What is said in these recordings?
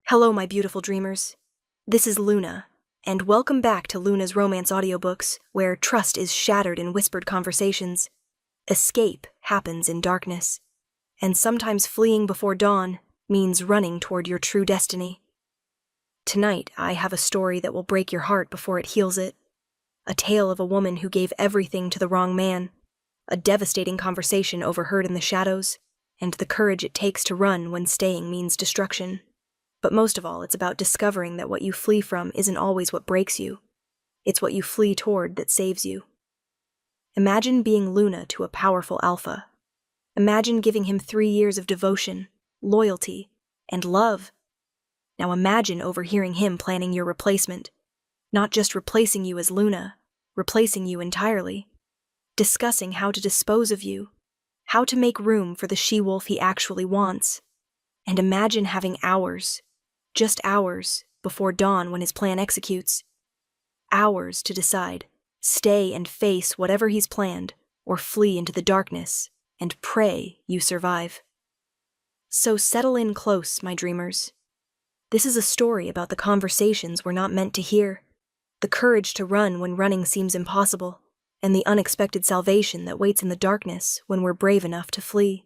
Hello, my beautiful dreamers. This is Luna, and welcome back to Luna's Romance Audiobooks, where trust is shattered in whispered conversations, escape happens in darkness, and sometimes fleeing before dawn means running toward your true destiny. Tonight, I have a story that will break your heart before it heals it. A tale of a woman who gave everything to the wrong man, a devastating conversation overheard in the shadows, and the courage it takes to run when staying means destruction. But most of all, it's about discovering that what you flee from isn't always what breaks you. It's what you flee toward that saves you. Imagine being Luna to a powerful alpha. Imagine giving him 3 years of devotion, loyalty, and love. Now imagine overhearing him planning your replacement. Not just replacing you as Luna, replacing you entirely. Discussing how to dispose of you, how to make room for the she-wolf he actually wants. And imagine having hours, just hours, before dawn when his plan executes. Hours to decide, stay and face whatever he's planned, or flee into the darkness and pray you survive. So settle in close, my dreamers. This is a story about the conversations we're not meant to hear, the courage to run when running seems impossible, and the unexpected salvation that waits in the darkness when we're brave enough to flee.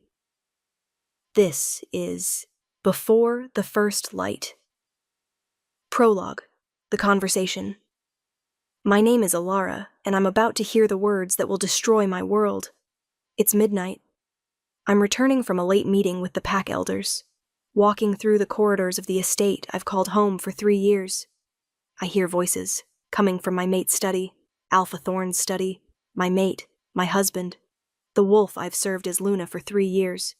This is Before the First Light. Prologue, the conversation. My name is Alara, and I'm about to hear the words that will destroy my world. It's midnight. I'm returning from a late meeting with the pack elders, walking through the corridors of the estate I've called home for 3 years. I hear voices, coming from my mate's study, Alpha Thorn's study, my mate, my husband, the wolf I've served as Luna for 3 years.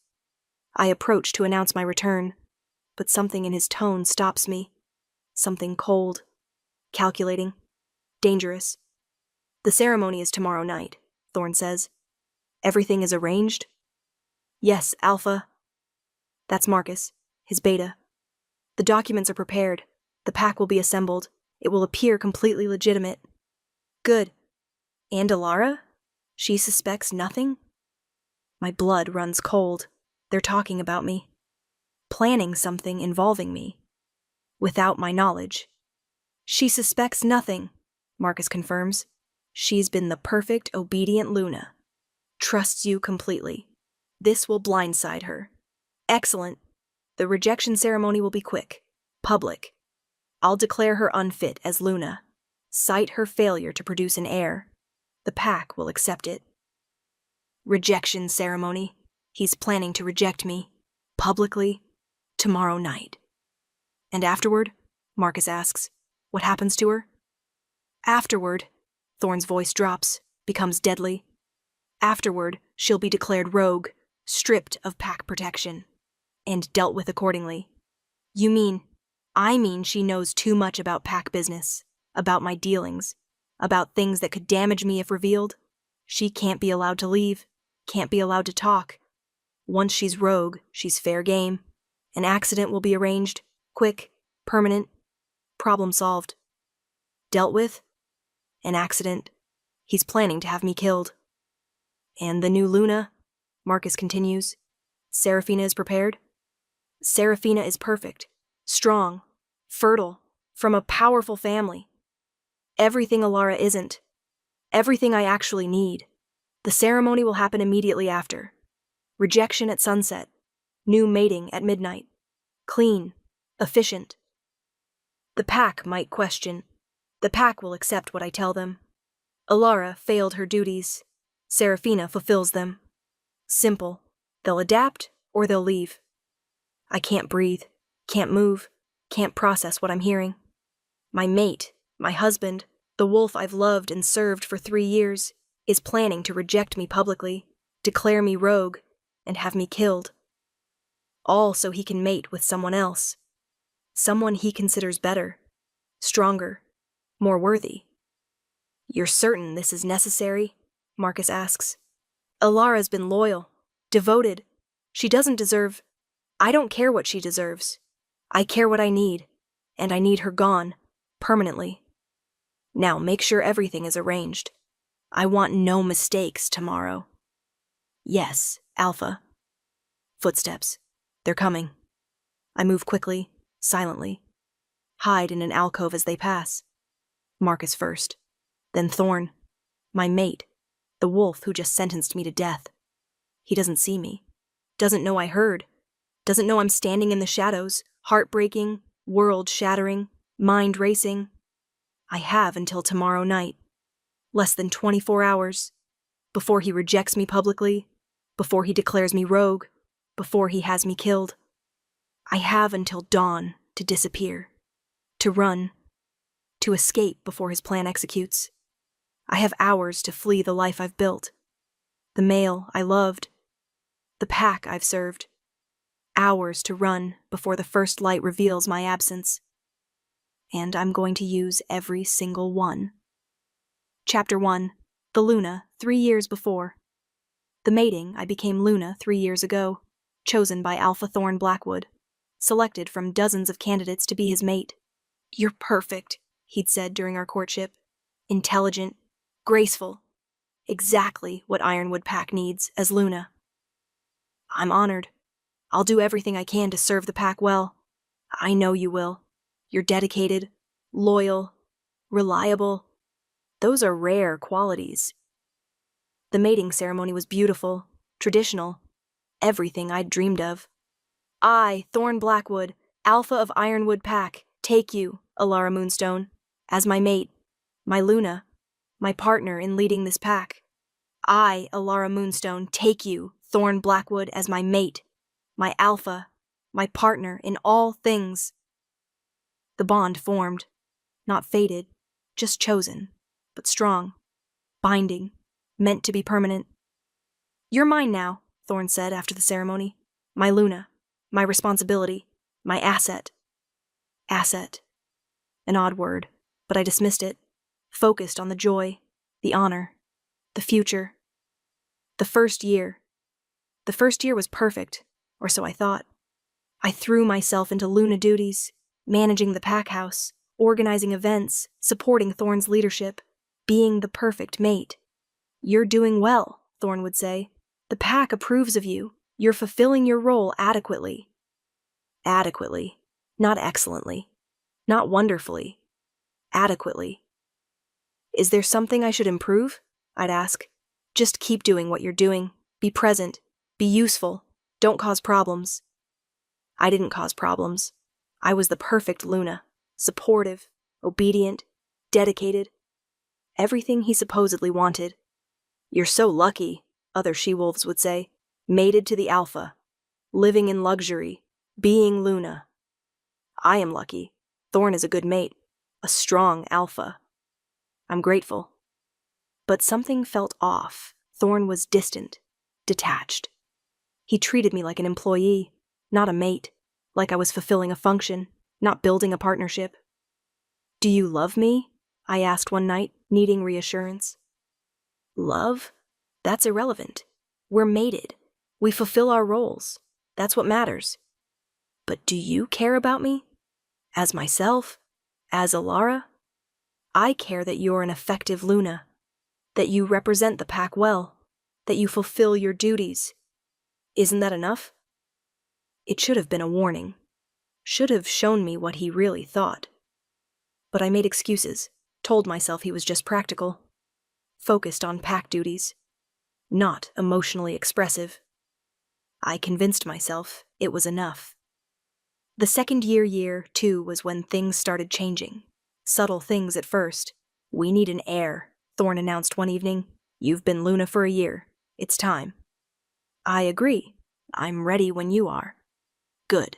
I approach to announce my return, but something in his tone stops me. Something cold, calculating, dangerous. The ceremony is tomorrow night, Thorn says. Everything is arranged? Yes, Alpha. That's Marcus, his beta. The documents are prepared. The pack will be assembled. It will appear completely legitimate. Good. And Alara? She suspects nothing? My blood runs cold. They're talking about me. Planning something involving me. Without my knowledge. She suspects nothing, Marcus confirms. She's been the perfect, obedient Luna. Trusts you completely. This will blindside her. Excellent. The rejection ceremony will be quick. Public. I'll declare her unfit as Luna. Cite her failure to produce an heir. The pack will accept it. Rejection ceremony. He's planning to reject me. Publicly. Tomorrow night. And afterward? Marcus asks. What happens to her? Afterward, Thorn's voice drops, becomes deadly. Afterward, she'll be declared rogue, stripped of pack protection, and dealt with accordingly. I mean she knows too much about pack business, about my dealings, about things that could damage me if revealed. She can't be allowed to leave, can't be allowed to talk. Once she's rogue, she's fair game. An accident will be arranged, quick, permanent, problem solved. Dealt with? An accident. He's planning to have me killed. And the new Luna? Marcus continues. Seraphina is prepared? Seraphina is perfect, strong, fertile, from a powerful family. Everything Alara isn't. Everything I actually need. The ceremony will happen immediately after. Rejection at sunset. New mating at midnight. Clean. Efficient. The pack might question. The pack will accept what I tell them. Alara failed her duties. Seraphina fulfills them. Simple. They'll adapt or they'll leave. I can't breathe, can't move, can't process what I'm hearing. My mate, my husband, the wolf I've loved and served for 3 years, is planning to reject me publicly, declare me rogue, and have me killed. All so he can mate with someone else. Someone he considers better, stronger, more worthy. You're certain this is necessary? Marcus asks. Alara's been loyal, devoted. She doesn't deserve... I don't care what she deserves. I care what I need, and I need her gone, permanently. Now make sure everything is arranged. I want no mistakes tomorrow. Yes, Alpha. Footsteps. They're coming. I move quickly, silently. Hide in an alcove as they pass. Marcus first. Then Thorn. My mate. The wolf who just sentenced me to death. He doesn't see me. Doesn't know I heard. Doesn't know I'm standing in the shadows, heartbreaking, world-shattering, mind-racing. I have until tomorrow night. Less than 24 hours. Before he rejects me publicly. Before he declares me rogue. Before he has me killed. I have until dawn to disappear. To run. To escape before his plan executes. I have hours to flee the life I've built. The male I loved. The pack I've served. Hours to run before the first light reveals my absence. And I'm going to use every single one. Chapter 1. The Luna, 3 years before. The mating, I became Luna 3 years ago, chosen by Alpha Thorn Blackwood, selected from dozens of candidates to be his mate. You're perfect, he'd said during our courtship. Intelligent, graceful. Exactly what Ironwood Pack needs as Luna. I'm honored. I'll do everything I can to serve the pack well. I know you will. You're dedicated, loyal, reliable. Those are rare qualities. The mating ceremony was beautiful, traditional, everything I'd dreamed of. I, Thorn Blackwood, Alpha of Ironwood Pack, take you, Alara Moonstone, as my mate, my Luna, my partner in leading this pack. I, Alara Moonstone, take you, Thorn Blackwood, as my mate, my Alpha, my partner in all things. The bond formed, not fated, just chosen, but strong, binding, meant to be permanent. You're mine now, Thorn said after the ceremony. My Luna, my responsibility, my asset. Asset. An odd word, but I dismissed it, focused on the joy, the honor, the future. The first year was perfect, or so I thought. I threw myself into Luna duties, managing the pack house, organizing events, supporting Thorn's leadership, being the perfect mate. You're doing well, Thorn would say. The pack approves of you. You're fulfilling your role adequately. Adequately. Not excellently. Not wonderfully. Adequately. Is there something I should improve? I'd ask. Just keep doing what you're doing. Be present. Be useful. Don't cause problems. I didn't cause problems. I was the perfect Luna. Supportive, obedient, dedicated. Everything he supposedly wanted. You're so lucky, other she-wolves would say. Mated to the Alpha. Living in luxury. Being Luna. I am lucky. Thorn is a good mate. A strong Alpha. I'm grateful. But something felt off. Thorn was distant, detached. He treated me like an employee, not a mate, like I was fulfilling a function, not building a partnership. Do you love me? I asked one night, needing reassurance. Love? That's irrelevant. We're mated. We fulfill our roles. That's what matters. But do you care about me? As myself? As Alara? I care that you're an effective Luna, that you represent the pack well, that you fulfill your duties. Isn't that enough? It should have been a warning. Should have shown me what he really thought. But I made excuses, told myself he was just practical, focused on pack duties, not emotionally expressive. I convinced myself it was enough. The second year, too, was when things started changing. Subtle things at first. We need an heir, Thorn announced one evening. You've been Luna for a year. It's time. I agree. I'm ready when you are. Good.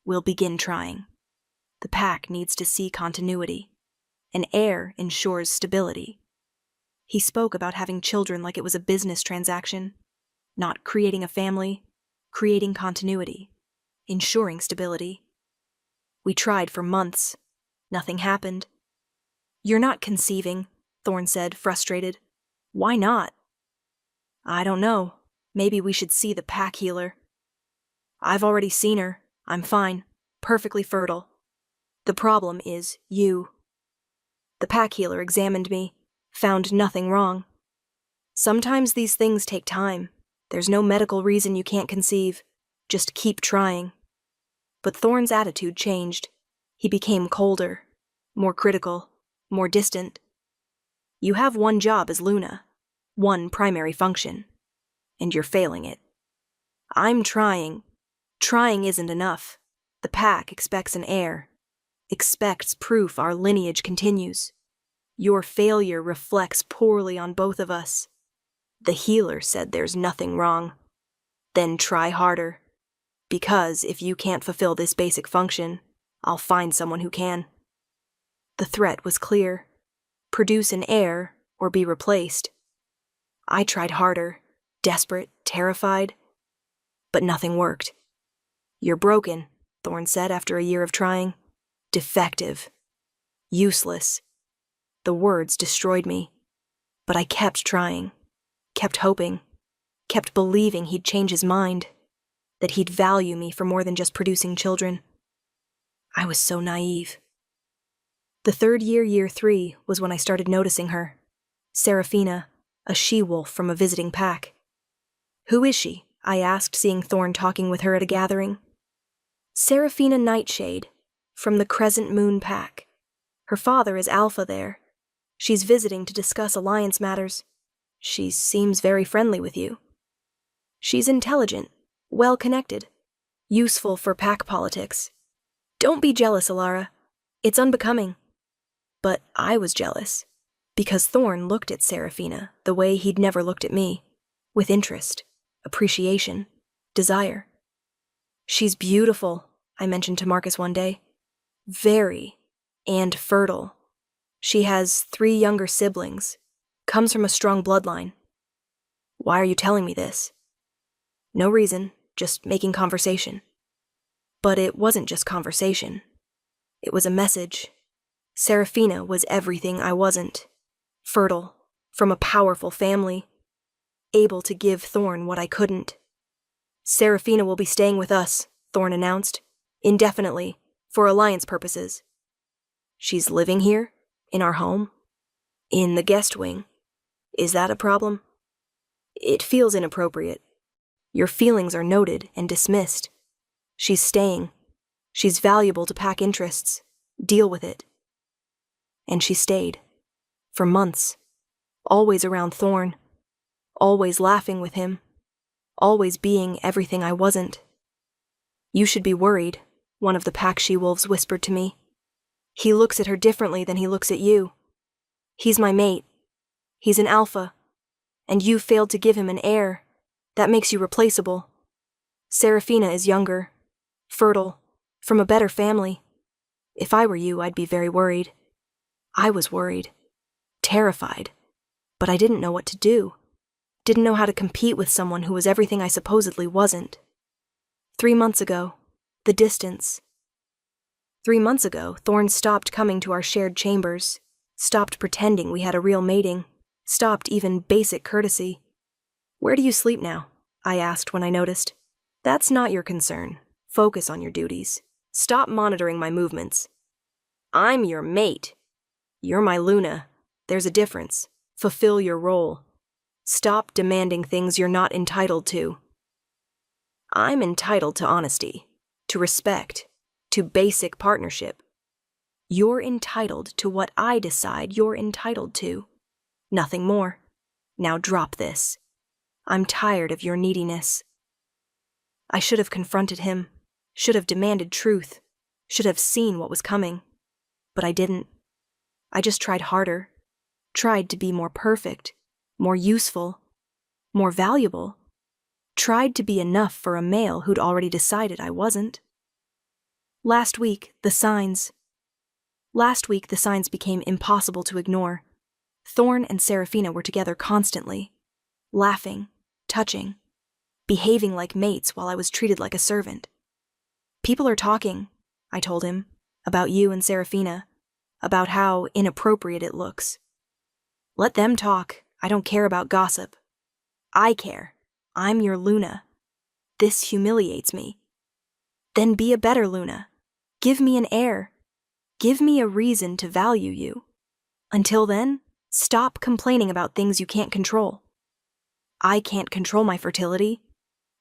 We'll begin trying. The pack needs to see continuity. An heir ensures stability. He spoke about having children like it was a business transaction, not creating a family, creating continuity, ensuring stability. We tried for months. Nothing happened. You're not conceiving, Thorn said, frustrated. Why not? I don't know. Maybe we should see the pack healer. I've already seen her. I'm fine. Perfectly fertile. The problem is you. The pack healer examined me, found nothing wrong. Sometimes these things take time. There's no medical reason you can't conceive. Just keep trying. But Thorn's attitude changed. He became colder, more critical, more distant. You have one job as Luna, one primary function, and you're failing it. I'm trying. Trying isn't enough. The pack expects an heir, expects proof our lineage continues. Your failure reflects poorly on both of us. The healer said there's nothing wrong. Then try harder. Because if you can't fulfill this basic function, I'll find someone who can. The threat was clear. Produce an heir or be replaced. I tried harder, desperate, terrified, but nothing worked. You're broken, Thorn said after a year of trying. Defective. Useless. The words destroyed me. But I kept trying, kept hoping, kept believing he'd change his mind, that he'd value me for more than just producing children. I was so naive. The third year, year 3, was when I started noticing her. Seraphina, a she-wolf from a visiting pack. Who is she? I asked, seeing Thorn talking with her at a gathering. Seraphina Nightshade, from the Crescent Moon pack. Her father is Alpha there. She's visiting to discuss alliance matters. She seems very friendly with you. She's intelligent, well-connected, useful for pack politics. Don't be jealous, Alara. It's unbecoming. But I was jealous, because Thorn looked at Seraphina the way he'd never looked at me, with interest, appreciation, desire. She's beautiful, I mentioned to Marcus one day. Very, and fertile. She has 3 younger siblings, comes from a strong bloodline. Why are you telling me this? No reason, just making conversation. But it wasn't just conversation. It was a message. Seraphina was everything I wasn't. Fertile, from a powerful family, able to give Thorn what I couldn't. Seraphina will be staying with us, Thorn announced, indefinitely, for alliance purposes. She's living here, in our home, in the guest wing. Is that a problem? It feels inappropriate. Your feelings are noted and dismissed. She's staying. She's valuable to pack interests. Deal with it. And she stayed. For months. Always around Thorn. Always laughing with him. Always being everything I wasn't. You should be worried, one of the pack she-wolves whispered to me. He looks at her differently than he looks at you. He's my mate. He's an alpha. And you failed to give him an heir. That makes you replaceable. Seraphina is younger, fertile, from a better family. If I were you, I'd be very worried. I was worried. Terrified. But I didn't know what to do. Didn't know how to compete with someone who was everything I supposedly wasn't. 3 months ago, the distance. 3 months ago, Thorn stopped coming to our shared chambers, stopped pretending we had a real mating, stopped even basic courtesy. Where do you sleep now? I asked when I noticed. That's not your concern. Focus on your duties. Stop monitoring my movements. I'm your mate. You're my Luna. There's a difference. Fulfill your role. Stop demanding things you're not entitled to. I'm entitled to honesty, to respect, to basic partnership. You're entitled to what I decide you're entitled to. Nothing more. Now drop this. I'm tired of your neediness. I should have confronted him, should have demanded truth, should have seen what was coming. But I didn't. I just tried harder, tried to be more perfect, more useful, more valuable, tried to be enough for a male who'd already decided I wasn't. Last week, the signs became impossible to ignore. Thorn and Seraphina were together constantly, laughing, touching, behaving like mates while I was treated like a servant. People are talking, I told him, about you and Seraphina, about how inappropriate it looks. Let them talk. I don't care about gossip. I care. I'm your Luna. This humiliates me. Then be a better Luna. Give me an heir. Give me a reason to value you. Until then, stop complaining about things you can't control. I can't control my fertility.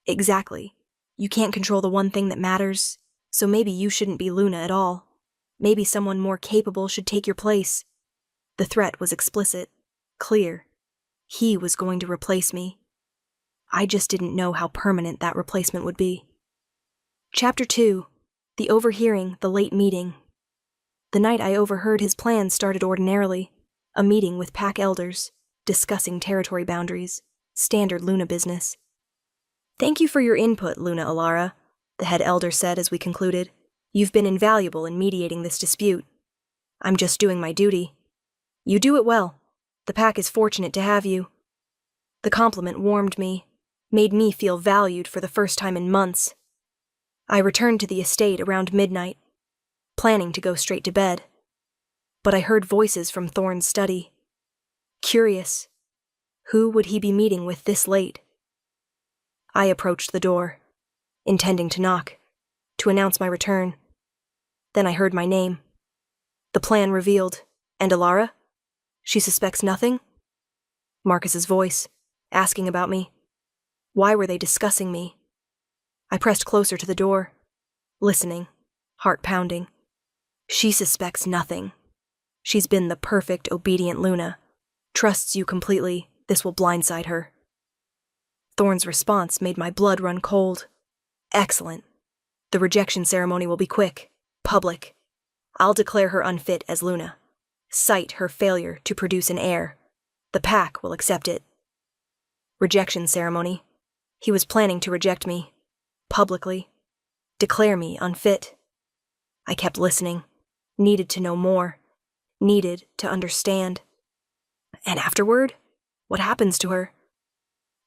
Exactly. You can't control the one thing that matters. So maybe you shouldn't be Luna at all. Maybe someone more capable should take your place. The threat was explicit, clear. He was going to replace me. I just didn't know how permanent that replacement would be. Chapter 2. The Overhearing, the Late Meeting. The night I overheard his plans started ordinarily, a meeting with pack elders, discussing territory boundaries, standard Luna business. "Thank you for your input, Luna Alara," the head elder said as we concluded. "You've been invaluable in mediating this dispute. I'm just doing my duty. You do it well. The pack is fortunate to have you." The compliment warmed me, made me feel valued for the first time in months. I returned to the estate around midnight, planning to go straight to bed. But I heard voices from Thorne's study. Curious. Who would he be meeting with this late? I approached the door, intending to knock, to announce my return. Then I heard my name. The plan revealed. "And Alara? She suspects nothing?" Marcus's voice, asking about me. Why were they discussing me? I pressed closer to the door, listening, heart pounding. "She suspects nothing. She's been the perfect, obedient Luna. Trusts you completely. This will blindside her." Thorne's response made my blood run cold. "Excellent. The rejection ceremony will be quick, public. I'll declare her unfit as Luna. Cite her failure to produce an heir. The pack will accept it." Rejection ceremony. He was planning to reject me, publicly. Declare me unfit. I kept listening. Needed to know more. Needed to understand. And afterward? What happens to her?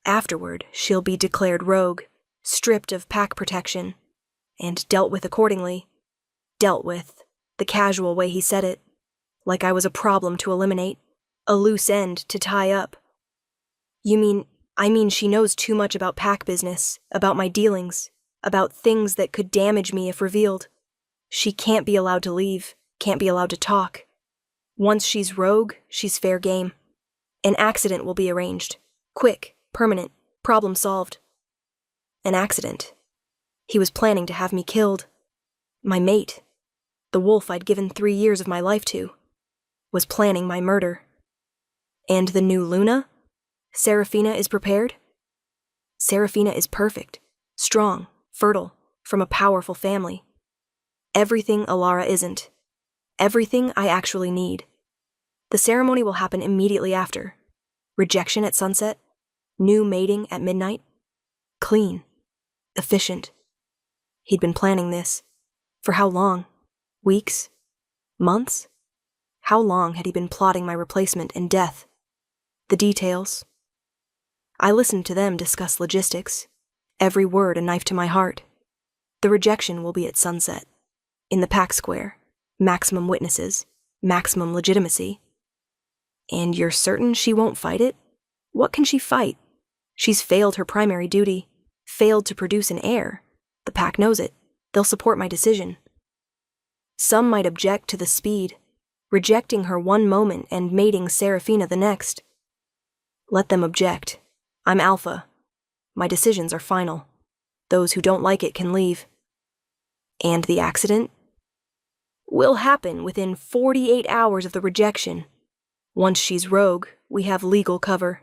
Afterward, she'll be declared rogue, stripped of pack protection, and dealt with accordingly. Dealt with, the casual way he said it, like I was a problem to eliminate, a loose end to tie up. I mean she knows too much about pack business, about my dealings, about things that could damage me if revealed. She can't be allowed to leave, can't be allowed to talk. Once she's rogue, she's fair game. An accident will be arranged. Quick, permanent, problem solved. An accident. He was planning to have me killed. My mate, the wolf I'd given 3 years of my life to, was planning my murder. And the new Luna? Serafina is prepared? Serafina is perfect, strong, fertile, from a powerful family. Everything Alara isn't. Everything I actually need. The ceremony will happen immediately after. Rejection at sunset. New mating at midnight. Clean. Efficient. He'd been planning this. For how long? Weeks? Months? How long had he been plotting my replacement and death? The details. I listened to them discuss logistics. Every word a knife to my heart. The rejection will be at sunset. In the pack square. Maximum witnesses. Maximum legitimacy. And you're certain she won't fight it? What can she fight? She's failed her primary duty. Failed to produce an heir. The pack knows it. They'll support my decision. Some might object to the speed, rejecting her one moment and mating Serafina the next. Let them object. I'm alpha. My decisions are final. Those who don't like it can leave. And the accident? Will happen within 48 hours of the rejection. Once she's rogue, we have legal cover.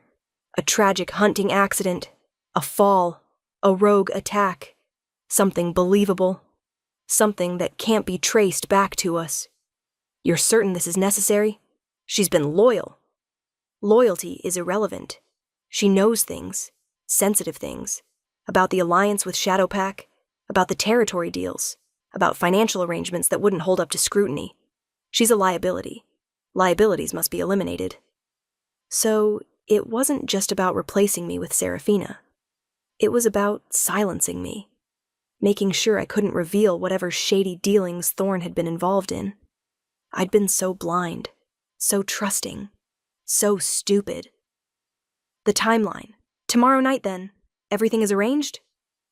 A tragic hunting accident. A fall. A rogue attack. Something believable. Something that can't be traced back to us. You're certain this is necessary? She's been loyal. Loyalty is irrelevant. She knows things, sensitive things, about the alliance with Shadowpack, about the territory deals, about financial arrangements that wouldn't hold up to scrutiny. She's a liability. Liabilities must be eliminated. So, it wasn't just about replacing me with Serafina. It was about silencing me, making sure I couldn't reveal whatever shady dealings Thorne had been involved in. I'd been so blind, so trusting, so stupid. The timeline. Tomorrow night, then. Everything is arranged?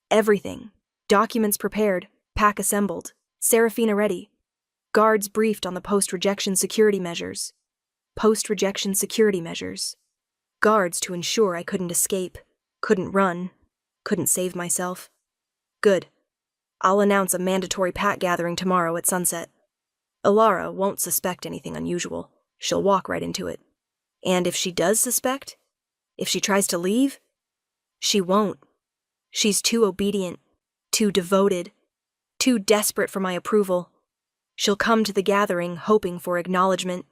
Everything. Documents prepared, pack assembled, Serafina ready. Guards briefed on the post-rejection security measures. Post-rejection security measures. Guards to ensure I couldn't escape, couldn't run, couldn't save myself. Good. I'll announce a mandatory pack gathering tomorrow at sunset. Alara won't suspect anything unusual. She'll walk right into it. And if she does suspect, if she tries to leave, she won't. She's too obedient, too devoted, too desperate for my approval. She'll come to the gathering hoping for acknowledgement.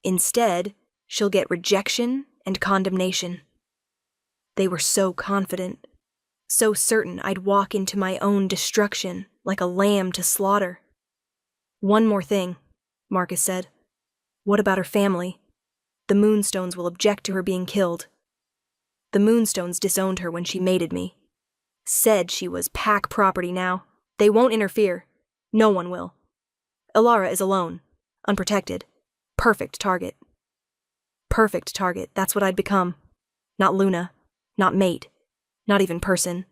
Instead, she'll get rejection and condemnation. They were so confident, so certain I'd walk into my own destruction like a lamb to slaughter. One more thing, Marcus said. What about her family? The Moonstones will object to her being killed. The Moonstones disowned her when she mated me. Said she was pack property now. They won't interfere. No one will. Alara is alone, unprotected. Perfect target. Perfect target, that's what I'd become. Not Luna, not mate, not even person.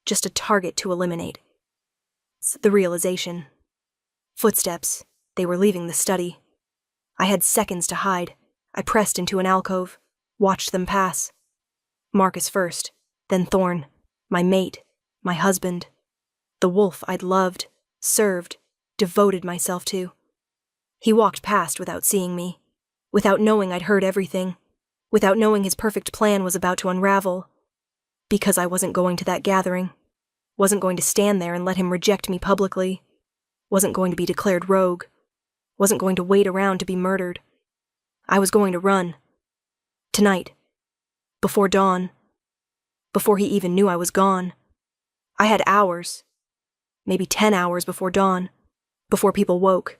Just a target to eliminate. It's the realization. Footsteps. They were leaving the study. I had seconds to hide. I pressed into an alcove, watched them pass. Marcus first, then Thorn, my mate, my husband. The wolf I'd loved, served, devoted myself to. He walked past without seeing me, without knowing I'd heard everything, without knowing his perfect plan was about to unravel. Because I wasn't going to that gathering, wasn't going to stand there and let him reject me publicly, wasn't going to be declared rogue, wasn't going to wait around to be murdered. I was going to run. Tonight. Before dawn. Before he even knew I was gone. I had hours. Maybe 10 hours before dawn. Before people woke.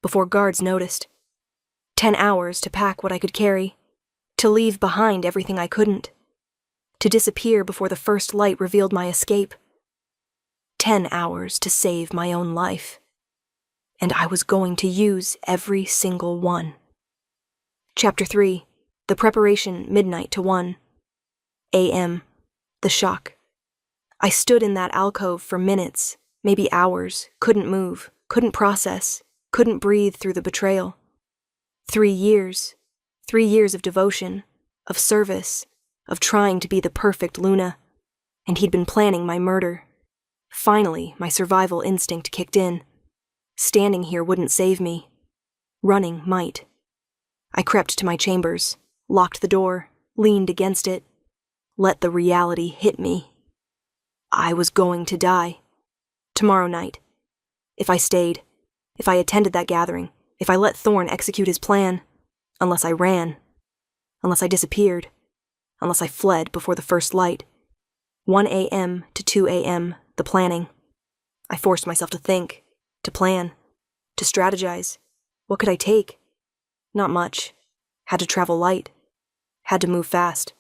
Before guards noticed. 10 hours to pack what I could carry. To leave behind everything I couldn't. To disappear before the first light revealed my escape. 10 hours to save my own life. And I was going to use every single one. Chapter 3. The preparation, midnight to 1 a.m. The shock. I stood in that alcove for minutes, maybe hours, couldn't move, couldn't process, couldn't breathe through the betrayal. 3 years. 3 years of devotion, of service, of trying to be the perfect Luna. And he'd been planning my murder. Finally, my survival instinct kicked in. Standing here wouldn't save me. Running might. I crept to my chambers, locked the door, leaned against it, let the reality hit me. I was going to die. Tomorrow night. If I stayed, if I attended that gathering, if I let Thorn execute his plan, unless I ran, unless I disappeared, unless I fled before the first light. 1 a.m. to 2 a.m., the planning. I forced myself to think, to plan, to strategize. What could I take? Not much. Had to travel light. Had to move fast.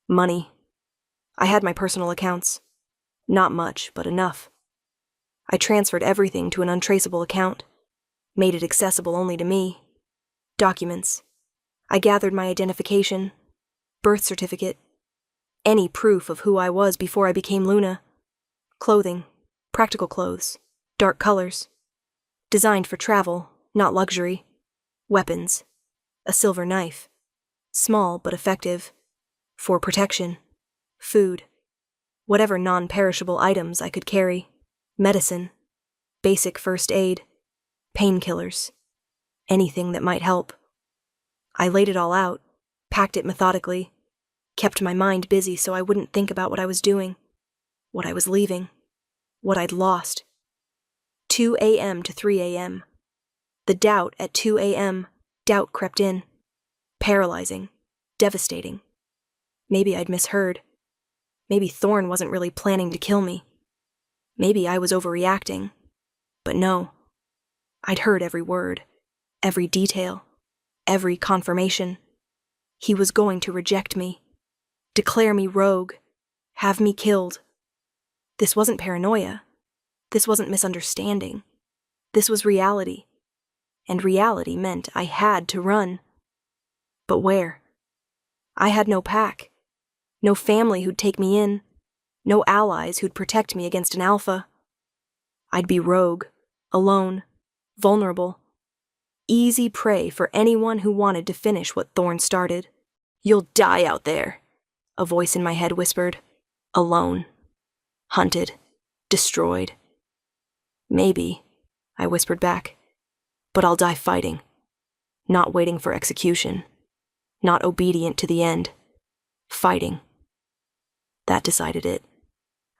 Money. I had my personal accounts. Not much, but enough. I transferred everything to an untraceable account. Made it accessible only to me. Documents. I gathered my identification, birth certificate, any proof of who I was before I became Luna. Clothing, practical clothes, dark colors. Designed for travel, not luxury. Weapons. A silver knife. Small but effective. For protection. Food. Whatever non-perishable items I could carry. Medicine. Basic first aid. Painkillers. Anything that might help. I laid it all out, packed it methodically, kept my mind busy so I wouldn't think about what I was doing, what I was leaving, what I'd lost. 2 a.m. to 3 a.m. The doubt at 2 a.m., doubt crept in. Paralyzing, devastating. Maybe I'd misheard. Maybe Thorn wasn't really planning to kill me. Maybe I was overreacting. But no. I'd heard every word, every detail, every confirmation. He was going to reject me, declare me rogue, have me killed. This wasn't paranoia. This wasn't misunderstanding. This was reality. And reality meant I had to run. But where? I had no pack. No family who'd take me in. No allies who'd protect me against an alpha. I'd be rogue, alone, vulnerable. Easy prey for anyone who wanted to finish what Thorn started. You'll die out there, a voice in my head whispered. Alone. Hunted. Destroyed. Maybe, I whispered back. But I'll die fighting. Not waiting for execution. Not obedient to the end. Fighting. That decided it.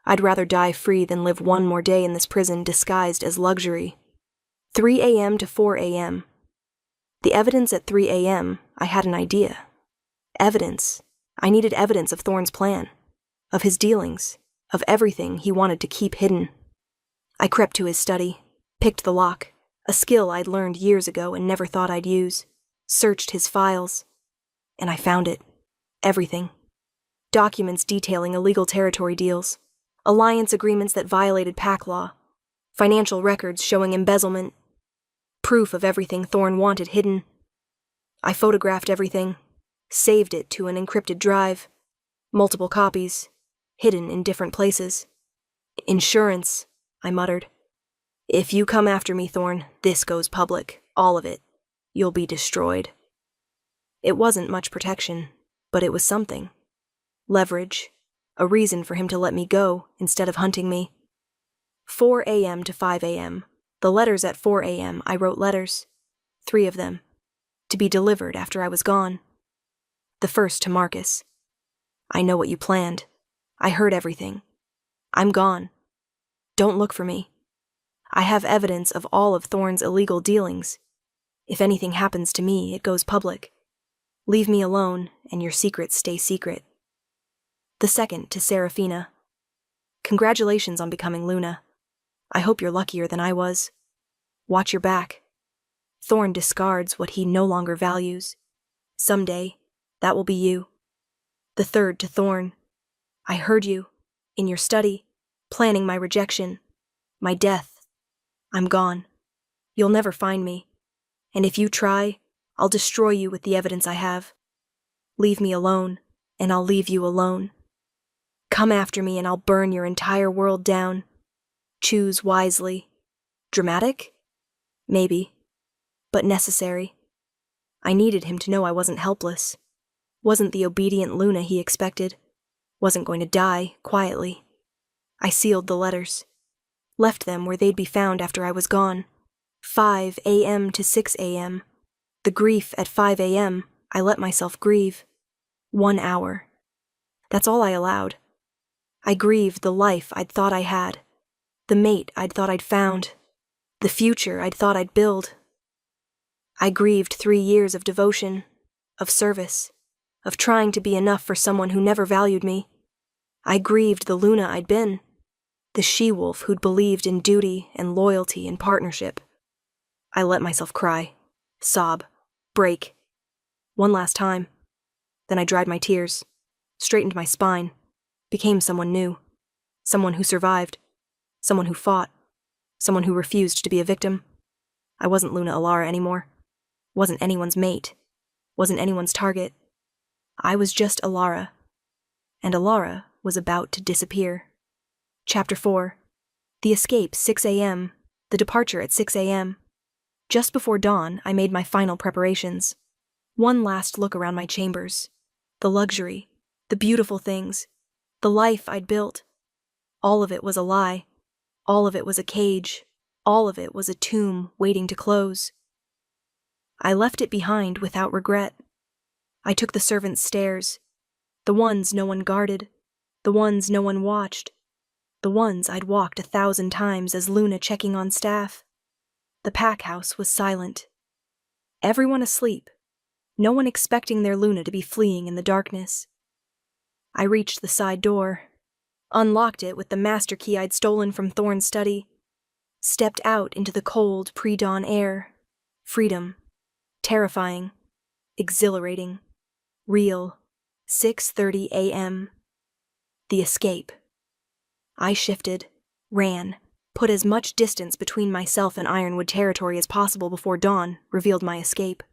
I'd rather die free than live one more day in this prison disguised as luxury. 3 a.m. to 4 a.m. The evidence at 3 a.m., I had an idea. Evidence. I needed evidence of Thorne's plan, of his dealings, of everything he wanted to keep hidden. I crept to his study, picked the lock, a skill I'd learned years ago and never thought I'd use, searched his files, and I found it. Everything. Documents detailing illegal territory deals, alliance agreements that violated pack law, financial records showing embezzlement, proof of everything Thorne wanted hidden. I photographed everything, saved it to an encrypted drive, multiple copies, hidden in different places. Insurance, I muttered. If you come after me, Thorne, this goes public, all of it. You'll be destroyed. It wasn't much protection, but it was something. Leverage, a reason for him to let me go instead of hunting me. 4 a.m. to 5 a.m. The letters at 4 a.m. I wrote letters, 3 of them, to be delivered after I was gone. The first to Marcus. I know what you planned. I heard everything. I'm gone. Don't look for me. I have evidence of all of Thorne's illegal dealings. If anything happens to me, it goes public. Leave me alone, and your secrets stay secret. The second to Serafina. Congratulations on becoming Luna. I hope you're luckier than I was. Watch your back. Thorne discards what he no longer values. Someday, that will be you. The third to Thorne. I heard you, in your study, planning my rejection, my death. I'm gone. You'll never find me. And if you try, I'll destroy you with the evidence I have. Leave me alone, and I'll leave you alone. Come after me and I'll burn your entire world down. Choose wisely. Dramatic? Maybe. But necessary. I needed him to know I wasn't helpless. Wasn't the obedient Luna he expected. Wasn't going to die quietly. I sealed the letters. Left them where they'd be found after I was gone. 5 a.m. to 6 a.m. The grief at 5 a.m., I let myself grieve. 1 hour. That's all I allowed. I grieved the life I'd thought I had. The mate I'd thought I'd found. The future I'd thought I'd build. I grieved 3 years of devotion, of service, of trying to be enough for someone who never valued me. I grieved the Luna I'd been, the she-wolf who'd believed in duty and loyalty and partnership. I let myself cry, sob, break. One last time. Then I dried my tears, straightened my spine, became someone new, someone who survived, someone who fought, someone who refused to be a victim. I wasn't Luna Alara anymore. Wasn't anyone's mate. Wasn't anyone's target. I was just Alara. And Alara was about to disappear. Chapter 4. The escape 6 a.m. The departure at 6 a.m. Just before dawn, I made my final preparations. One last look around my chambers. The luxury, the beautiful things, the life I'd built. All of it was a lie. All of it was a cage. All of it was a tomb waiting to close. I left it behind without regret. I took the servants' stairs, the ones no one guarded, the ones no one watched, the ones I'd walked 1,000 times as Luna checking on staff. The pack house was silent. Everyone asleep, no one expecting their Luna to be fleeing in the darkness. I reached the side door, unlocked it with the master key I'd stolen from Thorne's study, stepped out into the cold pre-dawn air. Freedom. Terrifying. Exhilarating. Real. 6:30 a.m. The escape. I shifted, ran, put as much distance between myself and Ironwood territory as possible before dawn revealed my escape.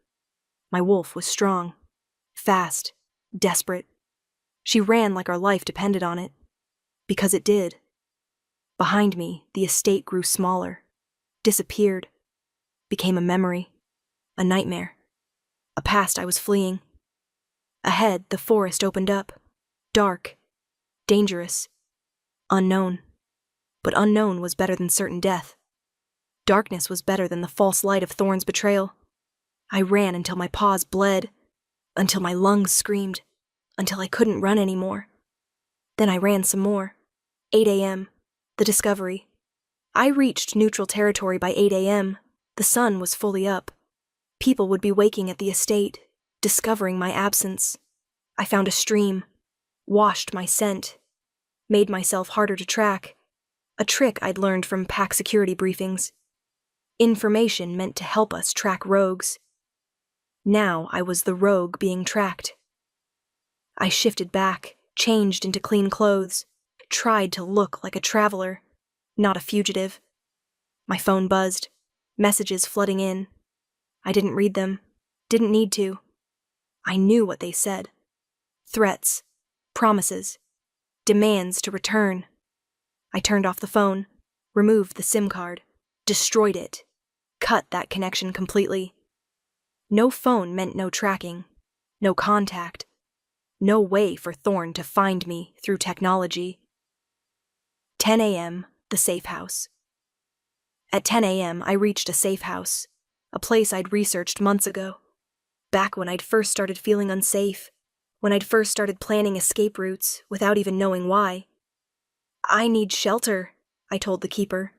My wolf was strong, fast, desperate. She ran like our life depended on it. Because it did. Behind me, the estate grew smaller, disappeared, became a memory, a nightmare, a past I was fleeing. Ahead, the forest opened up, dark, dangerous, unknown. But unknown was better than certain death. Darkness was better than the false light of Thorne's betrayal. I ran until my paws bled, until my lungs screamed, until I couldn't run anymore. Then I ran some more. 8 a.m., the discovery. I reached neutral territory by 8 a.m. The sun was fully up. People would be waking at the estate, discovering my absence. I found a stream, washed my scent, made myself harder to track, a trick I'd learned from pack security briefings. Information meant to help us track rogues. Now I was the rogue being tracked. I shifted back, changed into clean clothes, tried to look like a traveler, not a fugitive. My phone buzzed, messages flooding in. I didn't read them, didn't need to. I knew what they said. Threats, promises, demands to return. I turned off the phone, removed the SIM card, destroyed it, cut that connection completely. No phone meant no tracking, no contact, no way for Thorne to find me through technology. 10 a.m., the safe house. At 10 a.m., I reached a safe house, a place I'd researched months ago, back when I'd first started feeling unsafe, when I'd first started planning escape routes without even knowing why. I need shelter, I told the keeper,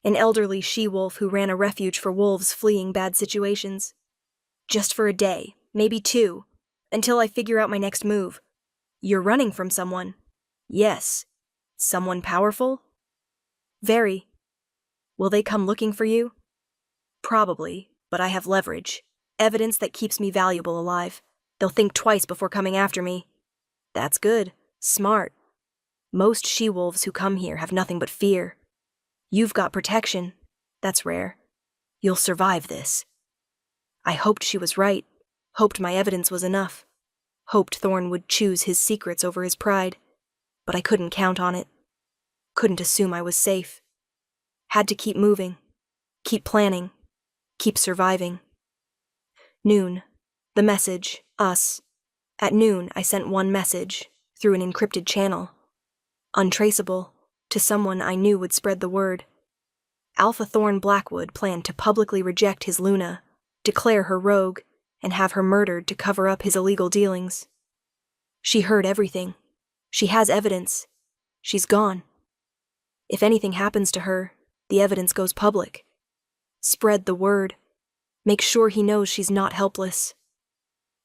an elderly she-wolf who ran a refuge for wolves fleeing bad situations. Just for a day, maybe 2, until I figure out my next move. You're running from someone. Yes. Someone powerful? Very. Will they come looking for you? Probably, but I have leverage. Evidence that keeps me valuable alive. They'll think twice before coming after me. That's good. Smart. Most she-wolves who come here have nothing but fear. You've got protection. That's rare. You'll survive this. I hoped she was right. Hoped my evidence was enough. Hoped Thorne would choose his secrets over his pride. But I couldn't count on it. Couldn't assume I was safe. Had to keep moving. Keep planning. Keep surviving. Noon. The message. Us. At noon, I sent one message, through an encrypted channel. Untraceable, to someone I knew would spread the word. Alpha Thorne Blackwood planned to publicly reject his Luna, declare her rogue, and have her murdered to cover up his illegal dealings. She heard everything. She has evidence. She's gone. If anything happens to her, the evidence goes public. Spread the word. Make sure he knows she's not helpless.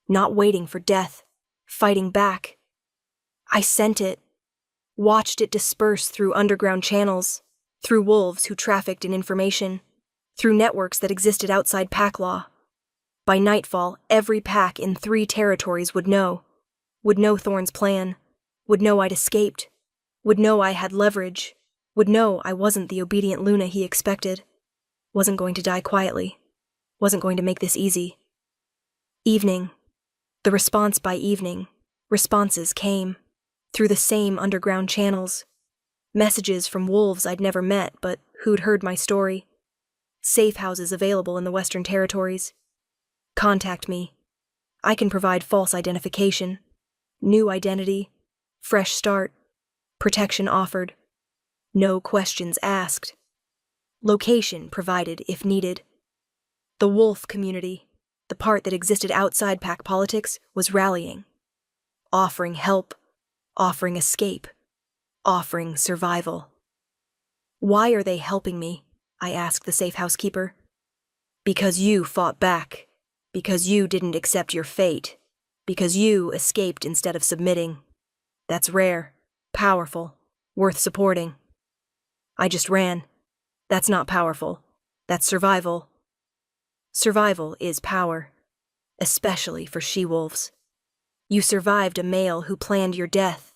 Not waiting for death. Fighting back. I sent it. Watched it disperse through underground channels, through wolves who trafficked in information, through networks that existed outside pack law. By nightfall, every pack in 3 territories would know Thorne's plan, would know I'd escaped, would know I had leverage, would know I wasn't the obedient Luna he expected, wasn't going to die quietly, wasn't going to make this easy. Evening. The response by evening. Responses came, through the same underground channels. Messages from wolves I'd never met but who'd heard my story. Safe houses available in the Western Territories. Contact me. I can provide false identification, new identity, fresh start, protection offered. No questions asked. Location provided if needed. The wolf community, the part that existed outside pack politics, was rallying. Offering help, offering escape, offering survival. Why are they helping me? I asked the safe housekeeper. Because you fought back. Because you didn't accept your fate. Because you escaped instead of submitting. That's rare, powerful, worth supporting. I just ran. That's not powerful. That's survival. Survival is power, especially for she-wolves. You survived a male who planned your death.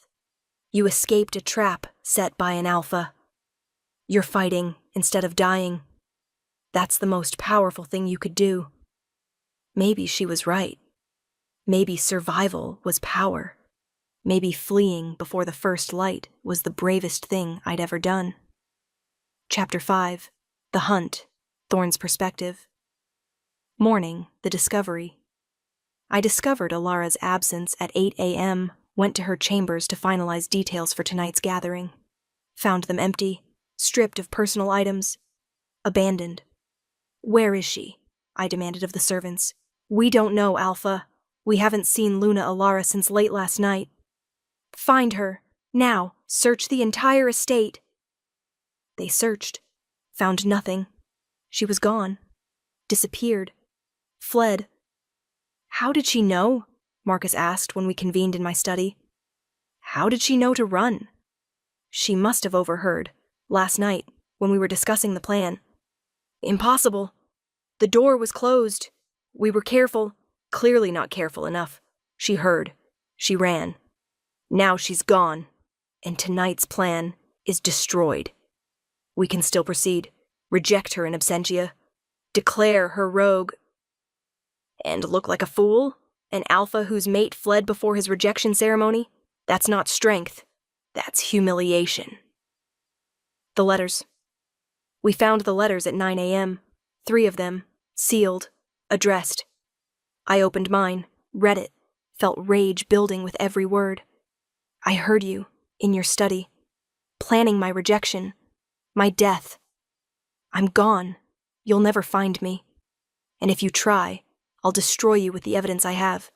You escaped a trap set by an alpha. You're fighting instead of dying. That's the most powerful thing you could do. Maybe she was right. Maybe survival was power. Maybe fleeing before the first light was the bravest thing I'd ever done. Chapter 5. The Hunt. Thorne's Perspective. Morning. The Discovery. I discovered Alara's absence at 8 a.m., went to her chambers to finalize details for tonight's gathering. Found them empty, stripped of personal items. abandoned. "Where is she?" I demanded of the servants. "We don't know, Alpha. We haven't seen Luna Alara since late last night." "Find her. Now, search the entire estate." They searched. Found nothing. She was gone. Disappeared. Fled. "How did she know?" Marcus asked when we convened in my study. "How did she know to run?" "She must have overheard, last night, when we were discussing the plan." "Impossible. The door was closed. We were careful, clearly not careful enough. She heard. She ran. Now she's gone, and tonight's plan is destroyed. We can still proceed, reject her in absentia, declare her rogue, and look like a fool? An alpha whose mate fled before his rejection ceremony? That's not strength. That's humiliation." The letters. We found the letters at 9 a.m., 3 of them, sealed, addressed. I opened mine, read it, felt rage building with every word. "I heard you, in your study, planning my rejection, my death. I'm gone. You'll never find me. And if you try, I'll destroy you with the evidence I have.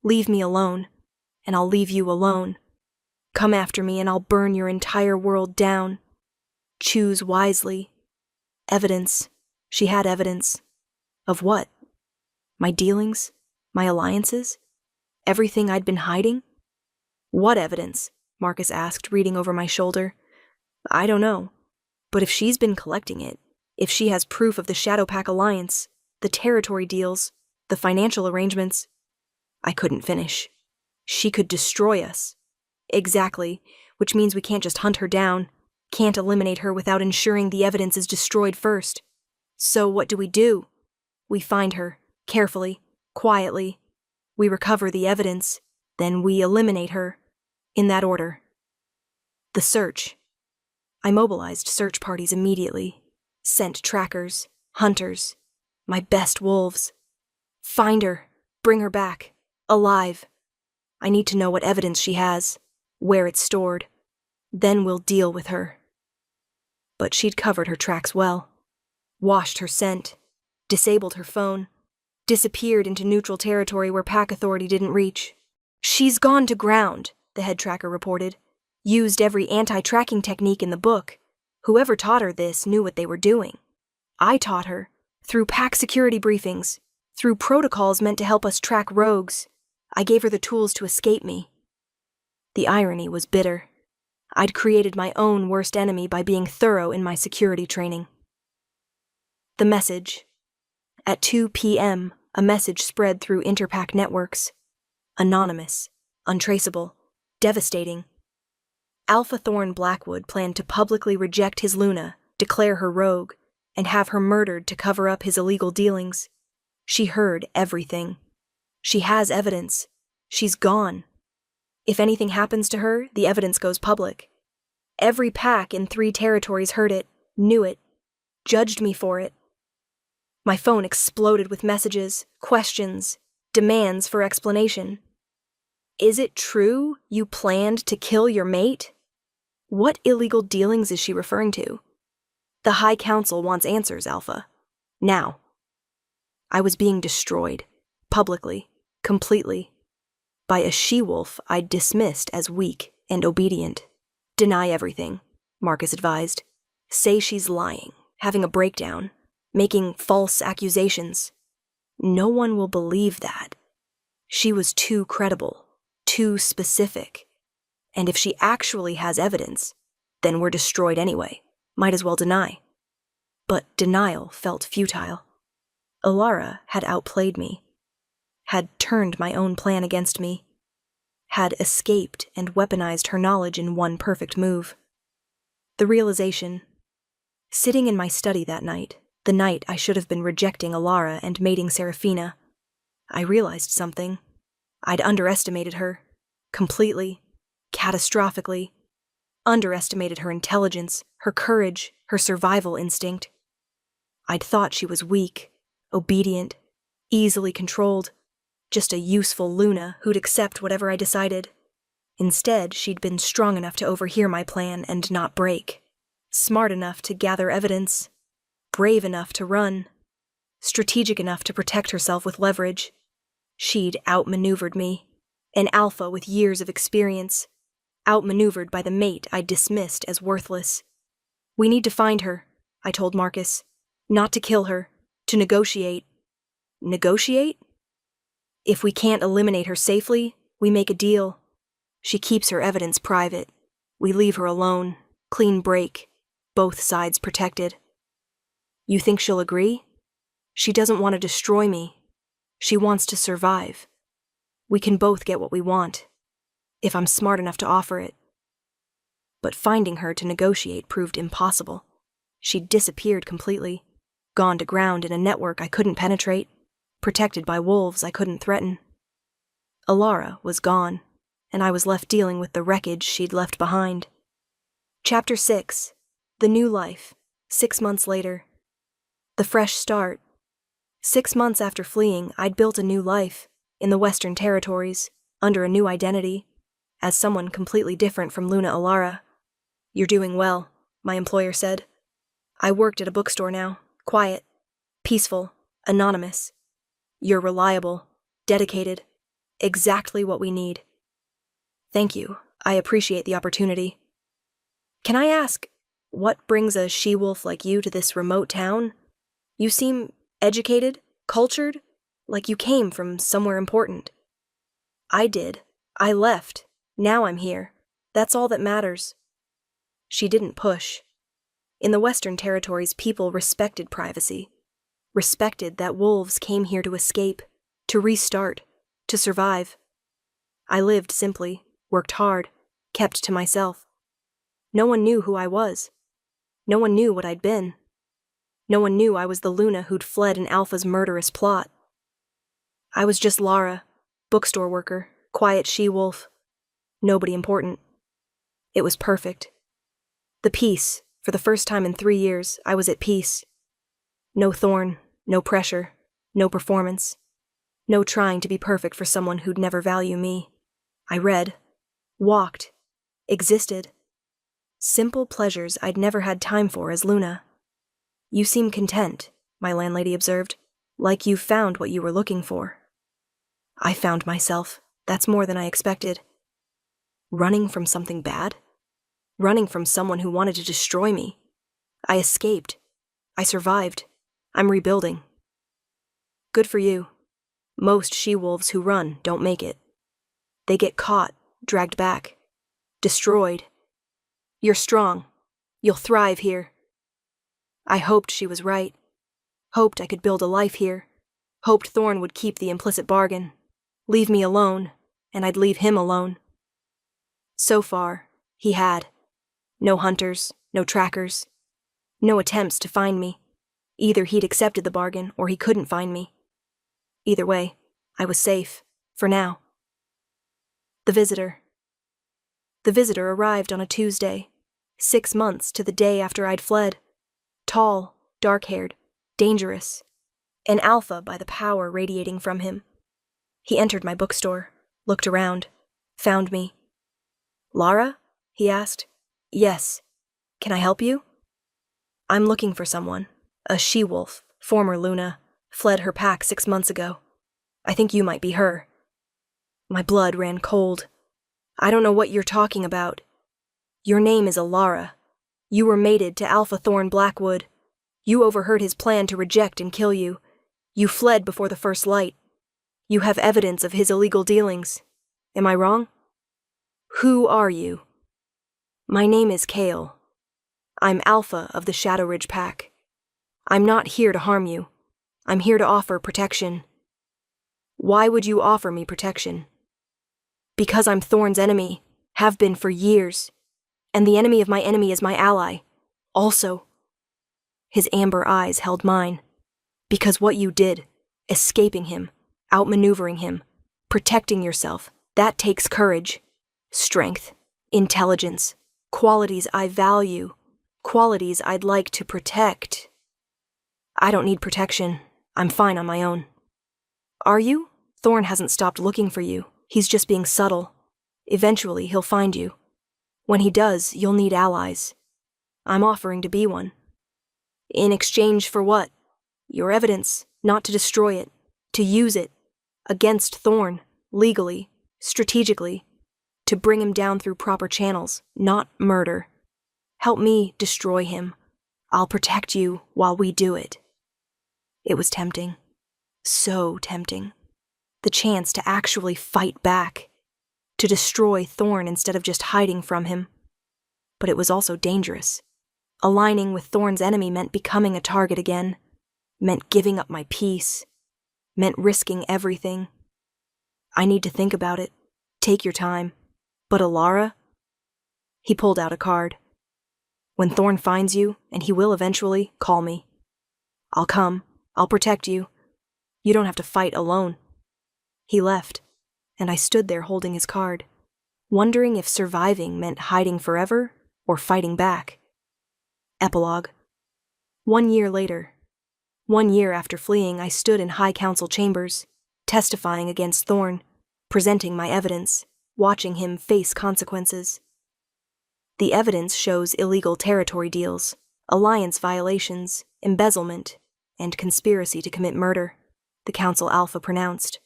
Leave me alone, and I'll leave you alone. Come after me, and I'll burn your entire world down. Choose wisely. Evidence." She had evidence. Of what? My dealings? My alliances? Everything I'd been hiding? "What evidence?" Marcus asked, reading over my shoulder. "I don't know. But if she's been collecting it, if she has proof of the Shadowpack alliance, the territory deals, the financial arrangements..." I couldn't finish. "She could destroy us." "Exactly, which means we can't just hunt her down, can't eliminate her without ensuring the evidence is destroyed first. So what do? We find her, carefully, quietly. We recover the evidence, then we eliminate her, in that order. The search. I mobilized search parties immediately, sent trackers, hunters, my best wolves. Find her, bring her back, alive. I need to know what evidence she has, where it's stored. Then we'll deal with her." But she'd covered her tracks well, washed her scent, disabled her phone, disappeared into neutral territory where pack authority didn't reach. "She's gone to ground," the head tracker reported. "Used every anti-tracking technique in the book. Whoever taught her this knew what they were doing. I taught her, through pack security briefings, through protocols meant to help us track rogues. I gave her the tools to escape me." The irony was bitter. I'd created my own worst enemy by being thorough in my security training. The message. At 2 p.m., a message spread through interpack networks. Anonymous, untraceable, devastating. Alpha Thorn Blackwood planned to publicly reject his Luna, declare her rogue, and have her murdered to cover up his illegal dealings. She heard everything. She has evidence. She's gone. If anything happens to her, the evidence goes public. Every pack in 3 territories heard it, knew it, judged me for it. My phone exploded with messages, questions, demands for explanation. "Is it true you planned to kill your mate? What illegal dealings is she referring to? The High Council wants answers, Alpha. Now." I was being destroyed, publicly, completely, by a she-wolf I'd dismissed as weak and obedient. "Deny everything," Marcus advised. "Say she's lying, having a breakdown, making false accusations. No one will believe that. She was too credible, too specific. And if she actually has evidence, then we're destroyed anyway. Might as well deny." But denial felt futile. Alara had outplayed me, had turned my own plan against me, had escaped and weaponized her knowledge in one perfect move. The realization. Sitting in my study that night, the night I should have been rejecting Alara and mating Seraphina, I realized something. I'd underestimated her, completely, catastrophically. Underestimated her intelligence, her courage, her survival instinct. I'd thought she was weak, obedient, easily controlled, just a useful Luna who'd accept whatever I decided. Instead, she'd been strong enough to overhear my plan and not break, smart enough to gather evidence, brave enough to run, strategic enough to protect herself with leverage. She'd outmaneuvered me, an alpha with years of experience, outmaneuvered by the mate I'd dismissed as worthless. We need to find her, I told Marcus. Not to kill her, to negotiate. Negotiate? If we can't eliminate her safely, we make a deal. She keeps her evidence private. We leave her alone, clean break, both sides protected. You think she'll agree? She doesn't want to destroy me. She wants to survive. We can both get what we want, if I'm smart enough to offer it. But finding her to negotiate proved impossible. She'd disappeared completely, gone to ground in a network I couldn't penetrate, protected by wolves I couldn't threaten. Alara was gone, and I was left dealing with the wreckage she'd left behind. Chapter 6. The New Life, 6 months later. The fresh start. 6 months after fleeing, I'd built a new life, in the Western Territories, under a new identity, as someone completely different from Luna Alara. You're doing well, my employer said. I worked at a bookstore now, quiet, peaceful, anonymous. You're reliable, dedicated, exactly what we need. Thank you, I appreciate the opportunity. Can I ask, what brings a she-wolf like you to this remote town? You seem educated, cultured, like you came from somewhere important. I did. I left. Now I'm here. That's all that matters. She didn't push. In the Western Territories, people respected privacy, respected that wolves came here to escape, to restart, to survive. I lived simply, worked hard, kept to myself. No one knew who I was. No one knew what I'd been. No one knew I was the Luna who'd fled an Alpha's murderous plot. I was just Lara, bookstore worker, quiet she-wolf. Nobody important. It was perfect. The peace, for the first time in 3 years, I was at peace. No thorn, no pressure, no performance. No trying to be perfect for someone who'd never value me. I read, walked, existed. Simple pleasures I'd never had time for as Luna. You seem content, my landlady observed, like you've found what you were looking for. I found myself. That's more than I expected. Running from something bad? Running from someone who wanted to destroy me. I escaped. I survived. I'm rebuilding. Good for you. Most she-wolves who run don't make it. They get caught, dragged back, destroyed. You're strong. You'll thrive here. I hoped she was right. Hoped I could build a life here. Hoped Thorn would keep the implicit bargain. Leave me alone, and I'd leave him alone. So far, he had. No hunters, no trackers. No attempts to find me. Either he'd accepted the bargain, or he couldn't find me. Either way, I was safe, for now. The visitor. The visitor arrived on a Tuesday, 6 months to the day after I'd fled. Tall, dark-haired, dangerous. An alpha by the power radiating from him. He entered my bookstore, looked around, found me. Lara? He asked. Yes. Can I help you? I'm looking for someone. A she-wolf, former Luna, fled her pack 6 months ago. I think you might be her. My blood ran cold. I don't know what you're talking about. Your name is Alara. You were mated to Alpha Thorn Blackwood. You overheard his plan to reject and kill you. You fled before the first light. You have evidence of his illegal dealings. Am I wrong? Who are you? My name is Kale. I'm Alpha of the Shadow Ridge Pack. I'm not here to harm you. I'm here to offer protection. Why would you offer me protection? Because I'm Thorn's enemy, have been for years. And the enemy of my enemy is my ally, also. His amber eyes held mine. Because what you did, escaping him, outmaneuvering him, protecting yourself, that takes courage, strength, intelligence, qualities I value, qualities I'd like to protect. I don't need protection. I'm fine on my own. Are you? Thorn hasn't stopped looking for you. He's just being subtle. Eventually, he'll find you. When he does, you'll need allies. I'm offering to be one. In exchange for what? Your evidence, not to destroy it, to use it, against Thorn, legally, strategically, to bring him down through proper channels, not murder. Help me destroy him. I'll protect you while we do it. It was tempting. So tempting. The chance to actually fight back, to destroy Thorn instead of just hiding from him. But it was also dangerous. Aligning with Thorn's enemy meant becoming a target again, meant giving up my peace, meant risking everything. I need to think about it. Take your time. But Alara? He pulled out a card. When Thorn finds you, and he will eventually, call me. I'll come. I'll protect you. You don't have to fight alone. He left, and I stood there holding his card, wondering if surviving meant hiding forever or fighting back. Epilogue. 1 year later. 1 year after fleeing, I stood in High Council chambers, testifying against Thorn, presenting my evidence, watching him face consequences. The evidence shows illegal territory deals, alliance violations, embezzlement, and conspiracy to commit murder, the Council Alpha pronounced.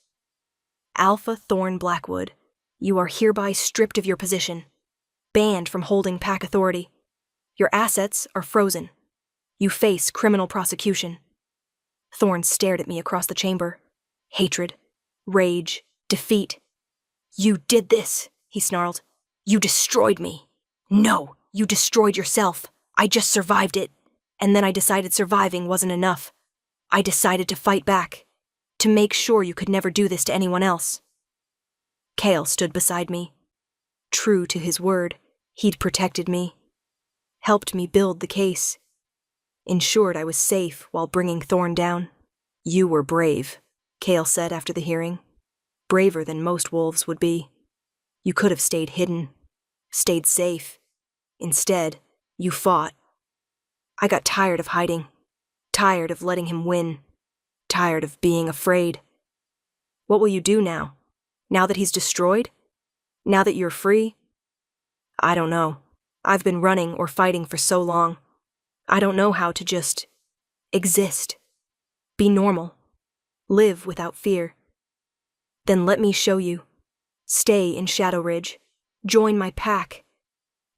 Alpha Thorn Blackwood, you are hereby stripped of your position, banned from holding pack authority. Your assets are frozen. You face criminal prosecution. Thorn stared at me across the chamber. Hatred, rage, defeat. You did this, he snarled. You destroyed me. No, you destroyed yourself. I just survived it. And then I decided surviving wasn't enough. I decided to fight back, to make sure you could never do this to anyone else. Kale stood beside me. True to his word, he'd protected me, helped me build the case, ensured I was safe while bringing Thorn down. You were brave, Kale said after the hearing. Braver than most wolves would be. You could have stayed hidden, stayed safe. Instead, you fought. I got tired of hiding, tired of letting him win, tired of being afraid. What will you do now? Now that he's destroyed? Now that you're free? I don't know. I've been running or fighting for so long. I don't know how to just exist, be normal, live without fear. Then let me show you. Stay in Shadow Ridge. Join my pack.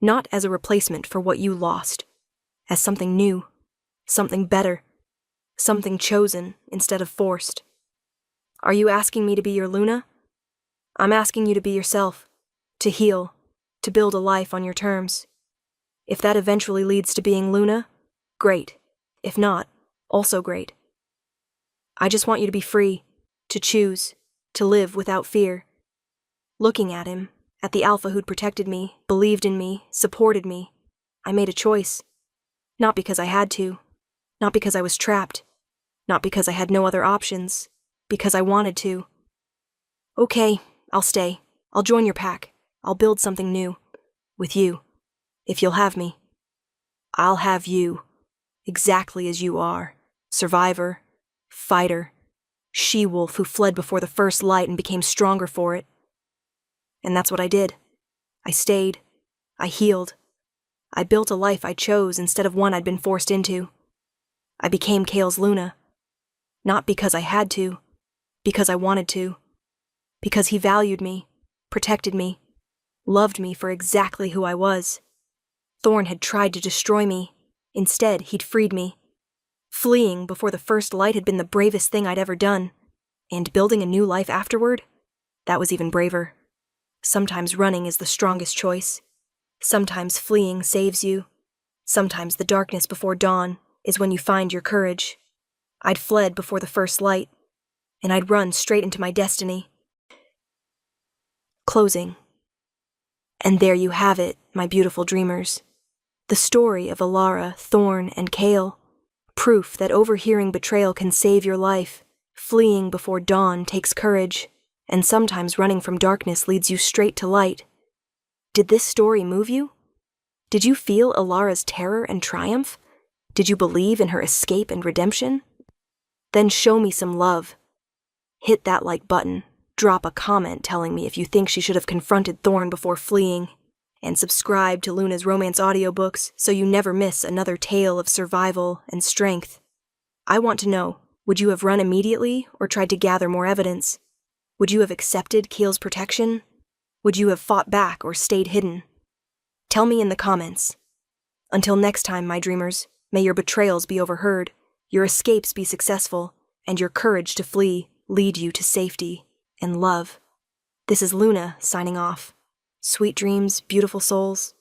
Not as a replacement for what you lost. As something new. Something better. Something chosen instead of forced. Are you asking me to be your Luna? I'm asking you to be yourself. To heal. To build a life on your terms. If that eventually leads to being Luna, great. If not, also great. I just want you to be free. To choose. To live without fear. Looking at him, at the Alpha who'd protected me, believed in me, supported me, I made a choice. Not because I had to. Not because I was trapped. Not because I had no other options. Because I wanted to. Okay, I'll stay. I'll join your pack. I'll build something new. With you. If you'll have me. I'll have you. Exactly as you are. Survivor. Fighter. She-wolf who fled before the first light and became stronger for it. And that's what I did. I stayed. I healed. I built a life I chose instead of one I'd been forced into. I became Kale's Luna. Not because I had to. Because I wanted to. Because he valued me, protected me, loved me for exactly who I was. Thorn had tried to destroy me. Instead, he'd freed me. Fleeing before the first light had been the bravest thing I'd ever done. And building a new life afterward? That was even braver. Sometimes running is the strongest choice. Sometimes fleeing saves you. Sometimes the darkness before dawn is when you find your courage. I'd fled before the first light, and I'd run straight into my destiny. Closing. And there you have it, my beautiful dreamers. The story of Alara, Thorn, and Kale. Proof that overhearing betrayal can save your life. Fleeing before dawn takes courage, and sometimes running from darkness leads you straight to light. Did this story move you? Did you feel Alara's terror and triumph? Did you believe in her escape and redemption? Then show me some love. Hit that like button. Drop a comment telling me if you think she should have confronted Thorn before fleeing. and subscribe to Luna's romance audiobooks so you never miss another tale of survival and strength. I want to know, would you have run immediately or tried to gather more evidence? Would you have accepted Keel's protection? Would you have fought back or stayed hidden? Tell me in the comments. Until next time, my dreamers, may your betrayals be overheard, your escapes be successful, and your courage to flee lead you to safety and love. This is Luna signing off. Sweet dreams, beautiful souls.